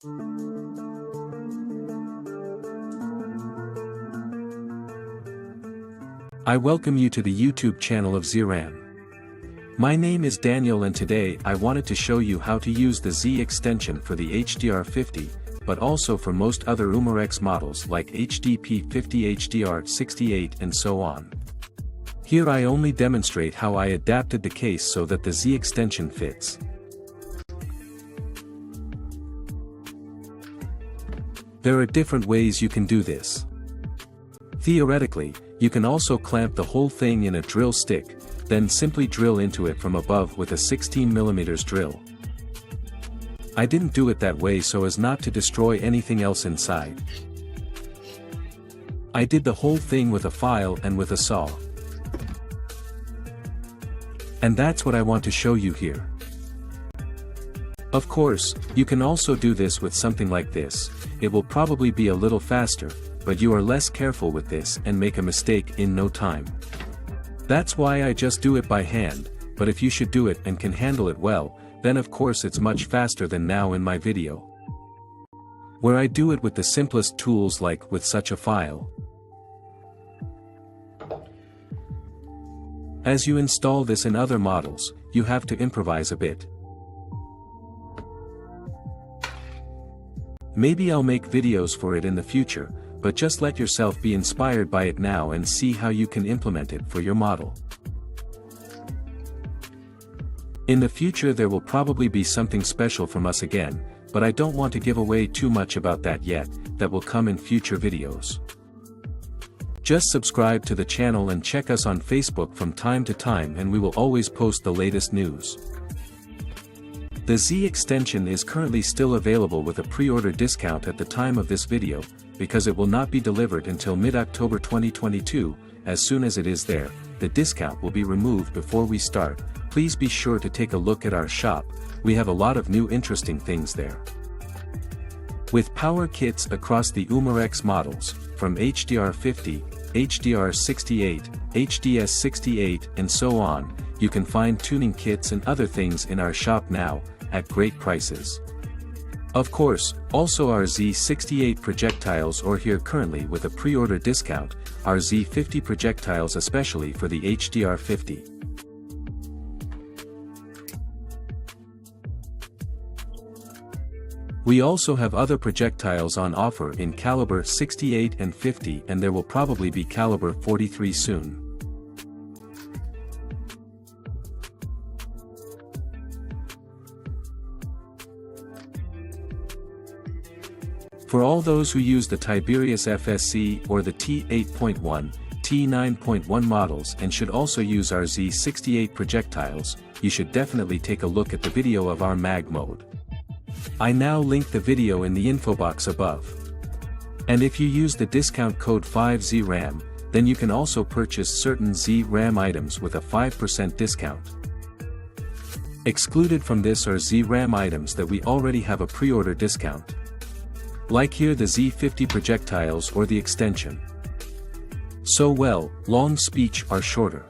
I welcome you to the YouTube channel of Z.Ram. My name is Daniel and today I wanted to show you how to use the Z extension for the HDR50, but also for most other Umarex models like HDP50 HDR68 and so on. Here I only demonstrate how I adapted the case so that the Z extension fits. There are different ways you can do this. Theoretically, you can also clamp the whole thing in a drill stick, then simply drill into it from above with a 16mm drill. I didn't do it that way so as not to destroy anything else inside. I did the whole thing with a file and with a saw. And that's what I want to show you here. Of course, you can also do this with something like this. It will probably be a little faster, but you are less careful with this and make a mistake in no time. That's why I just do it by hand, but if you should do it and can handle it well, then of course it's much faster than now in my video, where I do it with the simplest tools like with such a file. As you install this in other models, you have to improvise a bit. Maybe I'll make videos for it in the future, but just let yourself be inspired by it now and see how you can implement it for your model. In the future there will probably be something special from us again, but I don't want to give away too much about that yet. That will come in future videos. Just subscribe to the channel and check us on Facebook from time to time and we will always post the latest news. The Z extension is currently still available with a pre-order discount at the time of this video, because it will not be delivered until mid-October 2022. As soon as it is there, the discount will be removed before we start. Please be sure to take a look at our shop, we have a lot of new interesting things there. With power kits across the Umarex models, from HDR50, HDR68, HDS68 and so on, you can find tuning kits and other things in our shop now, at great prices. Of course, also our Z68 projectiles are here currently with a pre-order discount, our Z50 projectiles especially for the HDR50. We also have other projectiles on offer in caliber 68 and 50 and there will probably be caliber 43 soon. For all those who use the Tiberius FSC or the T8.1, T9.1 models and should also use our Z68 projectiles, you should definitely take a look at the video of our mag mode. I now link the video in the info box above. And if you use the discount code 5ZRAM, then you can also purchase certain Z.Ram items with a 5% discount. Excluded from this are Z.Ram items that we already have a pre-order discount. Like here the Z50 projectiles or the extension. So well, long speech or shorter.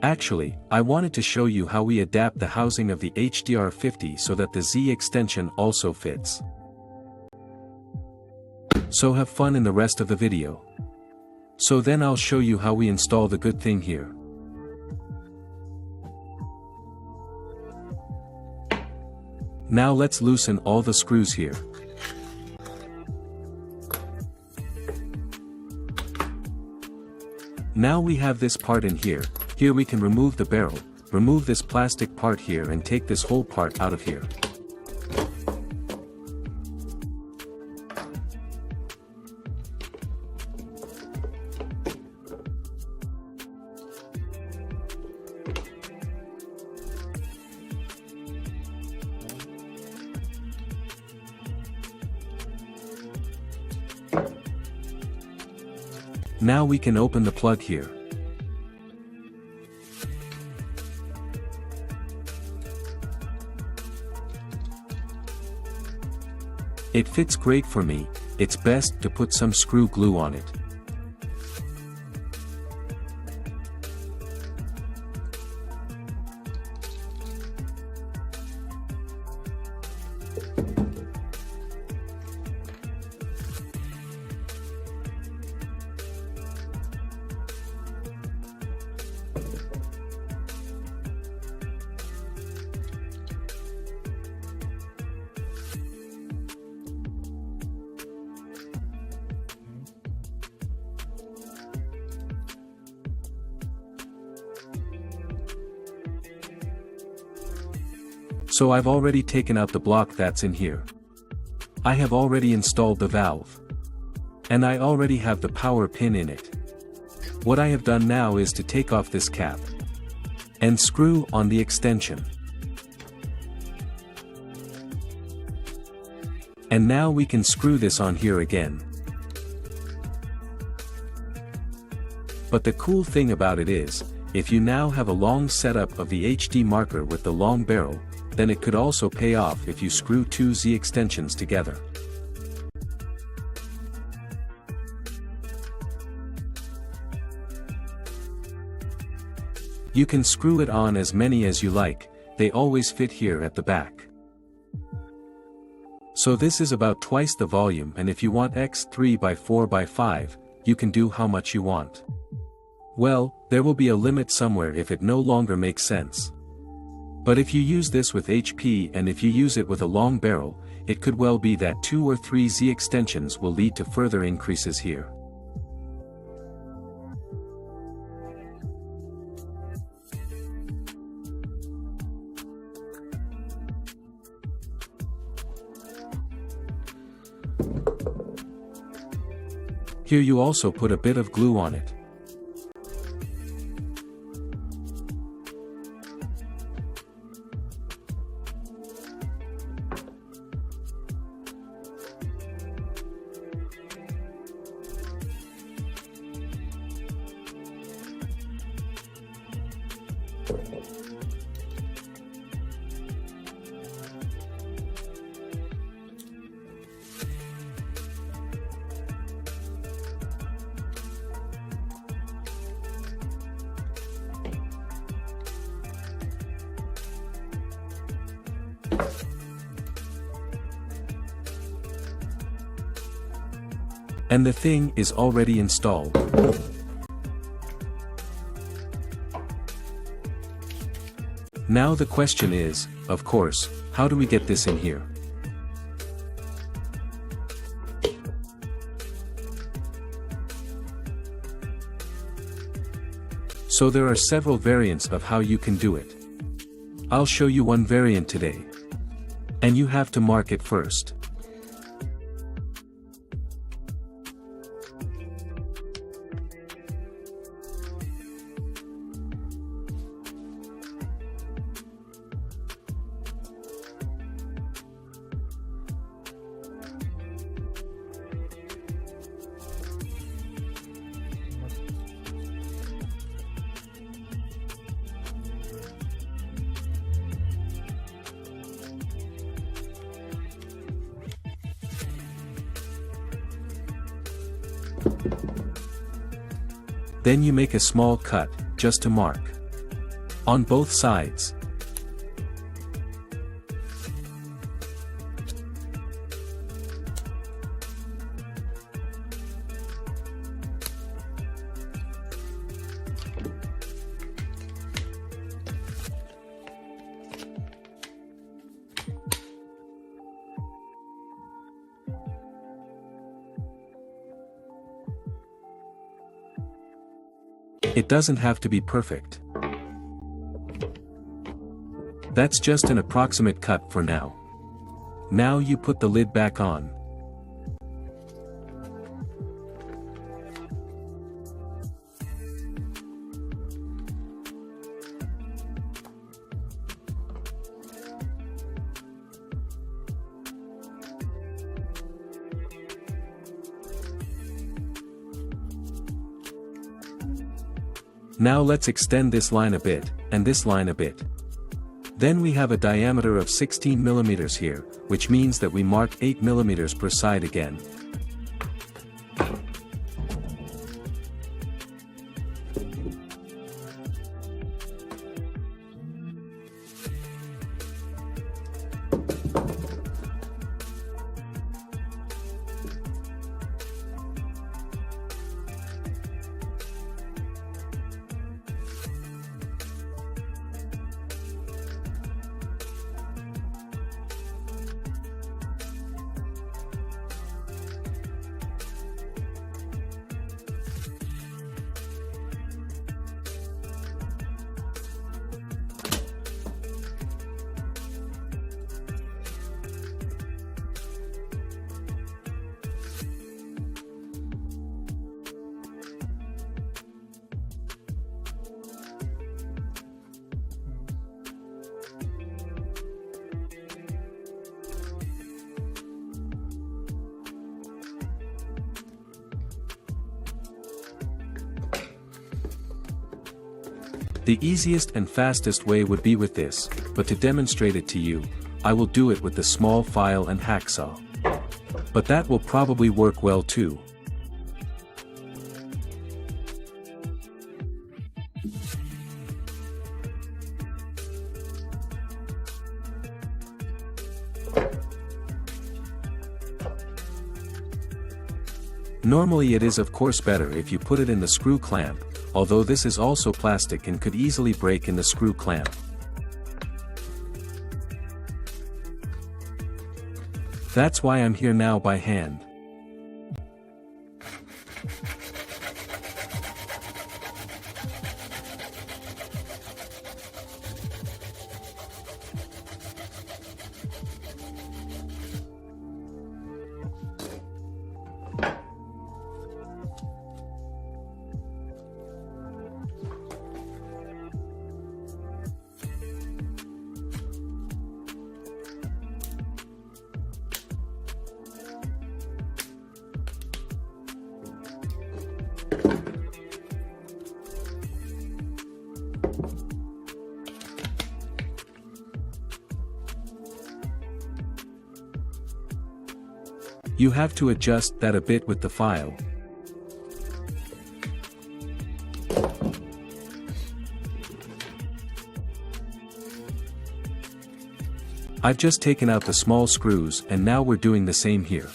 Actually, I wanted to show you how we adapt the housing of the HDR50 so that the Z extension also fits. So have fun in the rest of the video. So then I'll show you how we install the good thing here. Now let's loosen all the screws here. Now we have this part in here. Here we can remove the barrel, remove this plastic part here and take this whole part out of here. Now we can open the plug here. It fits great for me, it's best to put some screw glue on it. So I've already taken out the block that's in here. I have already installed the valve. And I already have the power pin in it. What I have done now is to take off this cap. And screw on the extension. And now we can screw this on here again. But the cool thing about it is, if you now have a long setup of the HD marker with the long barrel, then it could also pay off if you screw two Z extensions together. You can screw it on as many as you like, they always fit here at the back. So this is about twice the volume, and if you want X3x4x5, you can do how much you want. Well, there will be a limit somewhere if it no longer makes sense. But if you use this with HP and if you use it with a long barrel, it could well be that 2 or 3 Z extensions will lead to further increases here. Here you also put a bit of glue on it. And the thing is already installed. Now the question is, of course, how do we get this in here? So there are several variants of how you can do it. I'll show you one variant today. And you have to mark it first. Then you make a small cut, just to mark. On both sides. It doesn't have to be perfect. That's just an approximate cut for now. Now you put the lid back on. Now let's extend this line a bit, and this line a bit. Then we have a diameter of 16 mm here, which means that we mark 8 mm per side again. The easiest and fastest way would be with this, but to demonstrate it to you, I will do it with the small file and hacksaw. But that will probably work well too. Normally it is of course better if you put it in the screw clamp, although this is also plastic and could easily break in the screw clamp. That's why I'm here now by hand. You have to adjust that a bit with the file. I've just taken out the small screws and now we're doing the same here.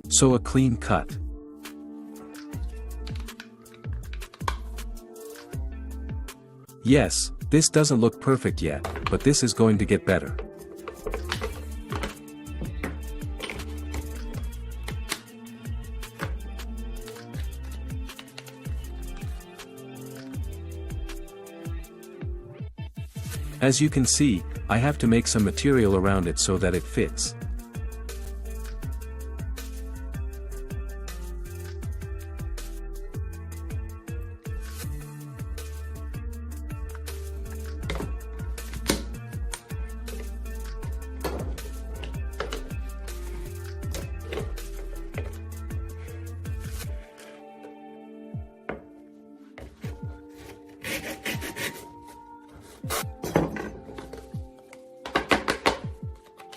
So a clean cut. Yes, this doesn't look perfect yet, but this is going to get better. As you can see, I have to make some material around it so that it fits.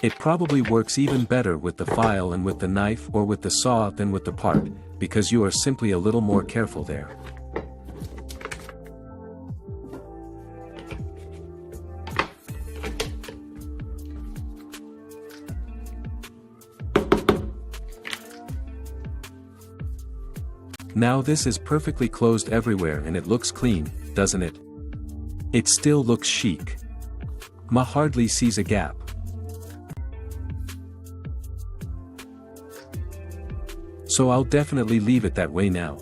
It probably works even better with the file and with the knife or with the saw than with the part, because you are simply a little more careful there. Now this is perfectly closed everywhere and it looks clean, doesn't it? It still looks chic. Ma hardly sees a gap. So I'll definitely leave it that way now.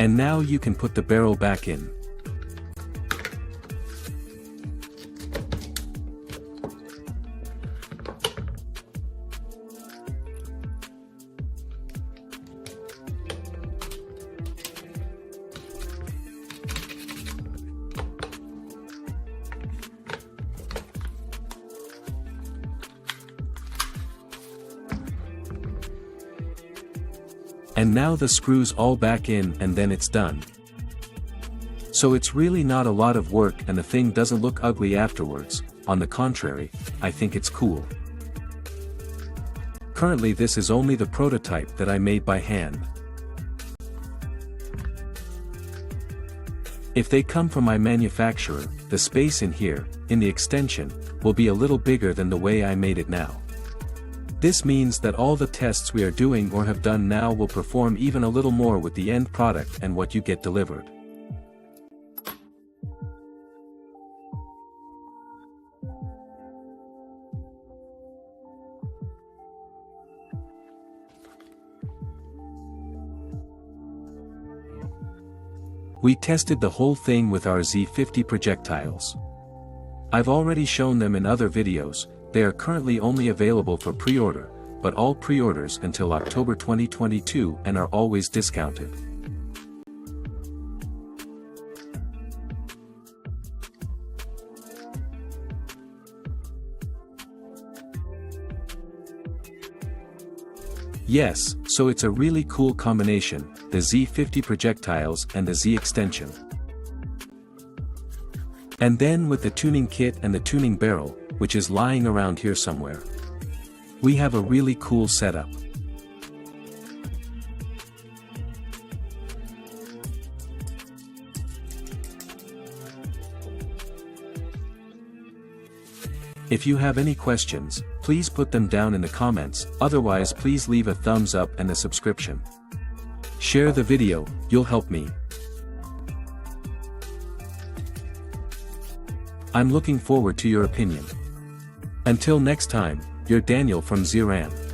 And now you can put the barrel back in. And now the screws all back in and then it's done. So it's really not a lot of work and the thing doesn't look ugly afterwards. On the contrary, I think it's cool. Currently this is only the prototype that I made by hand. If they come from my manufacturer, the space in here, in the extension, will be a little bigger than the way I made it now. This means that all the tests we are doing or have done now will perform even a little more with the end product and what you get delivered. We tested the whole thing with our Z50 projectiles. I've already shown them in other videos. They are currently only available for pre-order, but all pre-orders until October 2022 and are always discounted. Yes, so it's a really cool combination, the Z50 projectiles and the Z extension. And then with the tuning kit and the tuning barrel, which is lying around here somewhere. We have a really cool setup. If you have any questions, please put them down in the comments, otherwise please leave a thumbs up and a subscription. Share the video, you'll help me. I'm looking forward to your opinion. Until next time, you're Daniel from Z.Ram.